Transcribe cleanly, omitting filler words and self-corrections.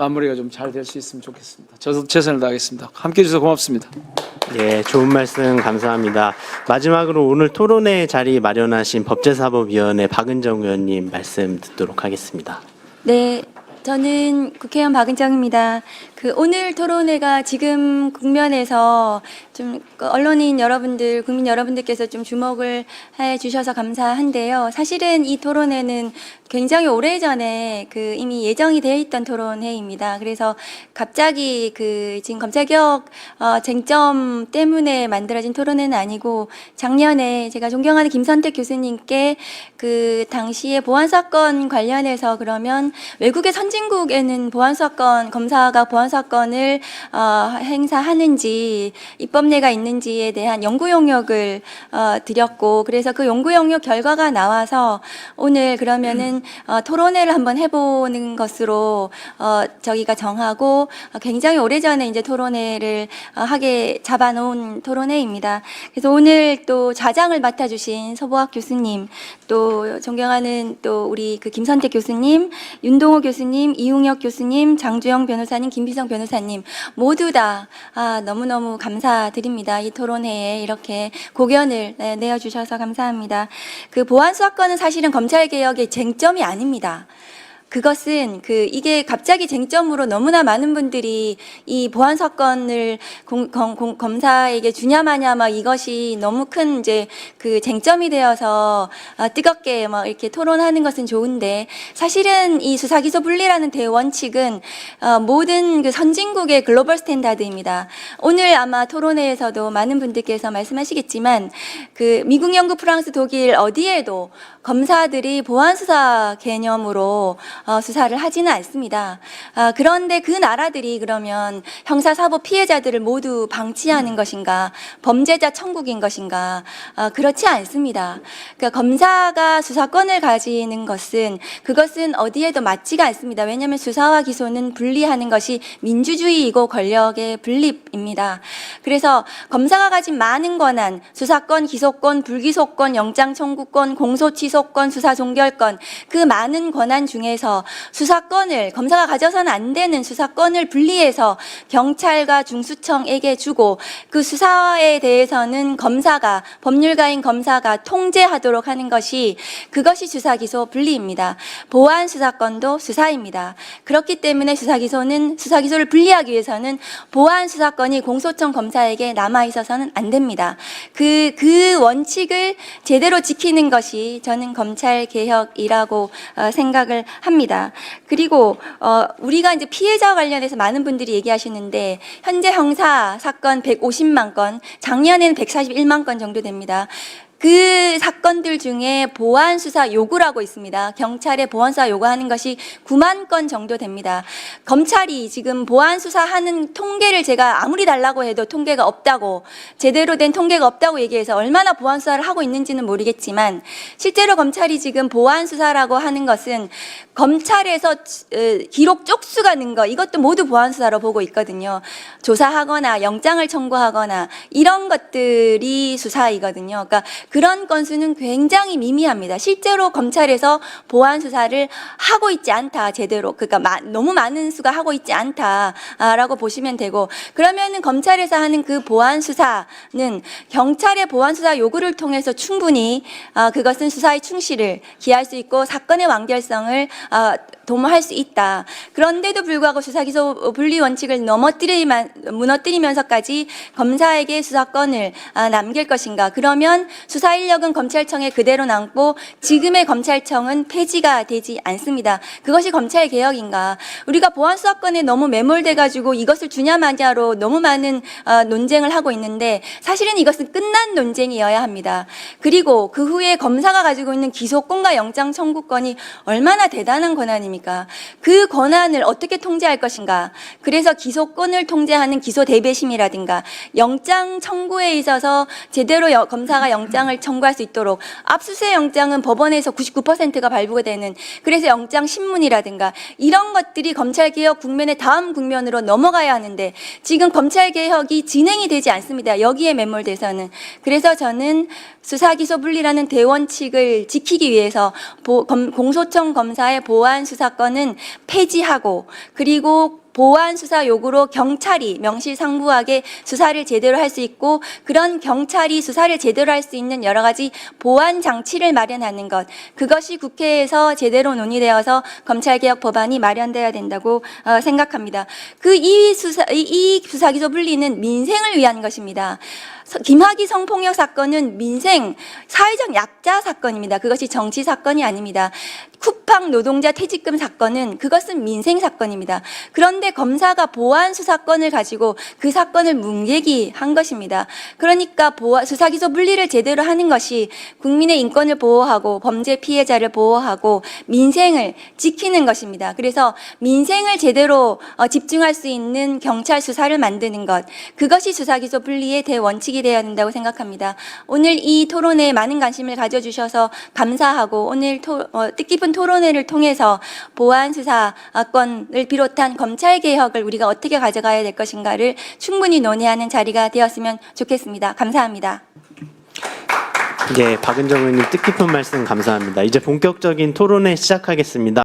마무리가 좀 잘 될 수 있으면 좋겠습니다. 저도 최선을 다하겠습니다. 함께해 주셔서 고맙습니다. 예, 좋은 말씀 감사합니다. 마지막으로 오늘 토론회 자리 마련하신 법제사법위원회 박은정 의원님 말씀 듣도록 하겠습니다. 네, 저는 국회의원 박은정입니다. 오늘 토론회가 지금 국면에서 좀 언론인 여러분들, 국민 여러분들께서 좀 주목을 해 주셔서 감사한데요. 사실은 이 토론회는 굉장히 오래전에 이미 예정이 되어 있던 토론회입니다. 그래서 갑자기 지금 검찰개혁 쟁점 때문에 만들어진 토론회는 아니고 작년에 제가 존경하는 김선택 교수님께 당시에 보안사건 관련해서 그러면 외국의 선진국에는 보안사건, 검사가 보안사건을 행사하는지 입법례가 있는지에 대한 연구 용역을 드렸고, 그래서 그 연구 용역 결과가 나와서 오늘 그러면은 토론회를 한번 해보는 것으로 저희가 정하고 굉장히 오래전에 이제 토론회를 하게 잡아놓은 토론회입니다. 그래서 오늘 또 좌장을 맡아주신 서보학 교수님, 또 존경하는 또 우리 김선택 교수님, 윤동호 교수님, 이웅혁 교수님, 장주영 변호사님, 김비성 변호사님 모두 다 너무너무 감사드립니다. 이 토론회에 이렇게 고견을 내어주셔서 감사합니다. 보안수사권은 사실은 검찰개혁의 쟁점이 아닙니다. 그것은 이게 갑자기 쟁점으로 너무나 많은 분들이 이 보안 사건을 검사에게 주냐 마냐 이것이 너무 큰 이제 쟁점이 되어서 뜨겁게 이렇게 토론하는 것은 좋은데, 사실은 이 수사 기소 분리라는 대원칙은 모든 선진국의 글로벌 스탠다드입니다. 오늘 아마 토론회에서도 많은 분들께서 말씀하시겠지만 미국, 영국, 프랑스, 독일 어디에도 검사들이 보안 수사 개념으로 수사를 하지는 않습니다. 그런데 그 나라들이 그러면 형사사법 피해자들을 모두 방치하는 것인가, 범죄자 천국인 것인가? 그렇지 않습니다. 그러니까 검사가 수사권을 가지는 그것은 어디에도 맞지가 않습니다. 왜냐하면 수사와 기소는 분리하는 것이 민주주의이고 권력의 분립입니다. 그래서 검사가 가진 많은 권한, 수사권, 기소권, 불기소권, 영장 청구권, 공소 취소권, 수사 종결권, 그 많은 권한 중에서 수사권을, 검사가 가져서는 안 되는 수사권을 분리해서 경찰과 중수청에게 주고 그 수사에 대해서는 검사가, 법률가인 검사가 통제하도록 하는 그것이 수사 기소 분리입니다. 보안 수사권도 수사입니다. 그렇기 때문에 수사 기소를 분리하기 위해서는 보안 수사권이 공소청 검사에게 남아 있어서는 안 됩니다. 그 원칙을 제대로 지키는 것이 저는 검찰 개혁이라고 생각을 합니다. 그리고 우리가 이제 피해자와 관련해서 많은 분들이 얘기하시는데, 현재 형사 사건 150만 건, 작년에는 141만 건 정도 됩니다. 그 사건들 중에 보안 수사 요구라고 있습니다. 경찰에 보안 수사 요구하는 것이 9만 건 정도 됩니다. 검찰이 지금 보안 수사하는 통계를 제가 아무리 달라고 해도 통계가 없다고, 제대로 된 통계가 없다고 얘기해서 얼마나 보안 수사를 하고 있는지는 모르겠지만, 실제로 검찰이 지금 보안 수사라고 하는 것은 검찰에서 기록 쪽수가 는 거, 이것도 모두 보안 수사로 보고 있거든요. 조사하거나 영장을 청구하거나 이런 것들이 수사이거든요. 그러니까 그런 건수는 굉장히 미미합니다. 실제로 검찰에서 보안 수사를 하고 있지 않다, 제대로. 그러니까 너무 많은 수가 하고 있지 않다라고 보시면 되고, 그러면은 검찰에서 하는 그 보안 수사는 경찰의 보안 수사 요구를 통해서 충분히 그것은 수사의 충실을 기할 수 있고 사건의 완결성을 도모할 수 있다. 그런데도 불구하고 수사기소 분리 원칙을 무너뜨리면서까지 검사에게 수사권을 남길 것인가? 그러면 수사 인력은 검찰청에 그대로 남고 지금의 검찰청은 폐지가 되지 않습니다. 그것이 검찰 개혁인가? 우리가 보안 수사권에 너무 매몰돼 가지고 이것을 주냐 마냐로 너무 많은 논쟁을 하고 있는데, 사실은 이것은 끝난 논쟁이어야 합니다. 그리고 그 후에 검사가 가지고 있는 기소권과 영장 청구권이 얼마나 대단한 권한입니까? 그 권한을 어떻게 통제할 것인가? 그래서 기소권을 통제하는 기소 대배심이라든가 영장 청구에 있어서 제대로 검사가 영장을 청구할 수 있도록, 압수수색 영장은 법원에서 99%가 발부가 되는, 그래서 영장 신문이라든가 이런 것들이 검찰개혁 국면의 다음 국면으로 넘어가야 하는데 지금 검찰개혁이 진행이 되지 않습니다. 여기에 매몰돼서는. 그래서 저는 수사기소 분리라는 대원칙을 지키기 위해서 공소청 검사의 보안 수사 사건은 폐지하고 그리고 보안 수사 요구로 경찰이 명실상부하게 수사를 제대로 할 수 있고 그런 경찰이 수사를 제대로 할 수 있는 여러 가지 보안 장치를 마련하는 것 그것이 국회에서 제대로 논의되어서 검찰개혁 법안이 마련돼야 된다고 생각합니다. 그 이 수사기소 분리는 민생을 위한 것입니다. 김학의 성폭력 사건은 민생 사회적 약자 사건입니다. 그것이 정치 사건이 아닙니다. 쿠팡 노동자 퇴직금 사건은 그것은 민생 사건입니다. 그런데 검사가 보안 수사권을 가지고 그 사건을 문제기한 것입니다. 그러니까 수사기소 분리를 제대로 하는 것이 국민의 인권을 보호하고 범죄 피해자를 보호하고 민생을 지키는 것입니다. 그래서 민생을 제대로 집중할 수 있는 경찰 수사를 만드는 것 그것이 수사기소 분리의 대원칙이 되어야 된다고 생각합니다. 오늘 이 토론에 많은 관심을 가져주셔서 감사하고 오늘 뜻깊은 토론회를 통해서 보안 수사권을 비롯한 검찰 개혁을 우리가 어떻게 가져가야 될 것인가를 충분히 논의하는 자리가 되었으면 좋겠습니다. 감사합니다. 네, 박은정 의원님 뜻깊은 말씀 감사합니다. 이제 본격적인 토론회 시작하겠습니다.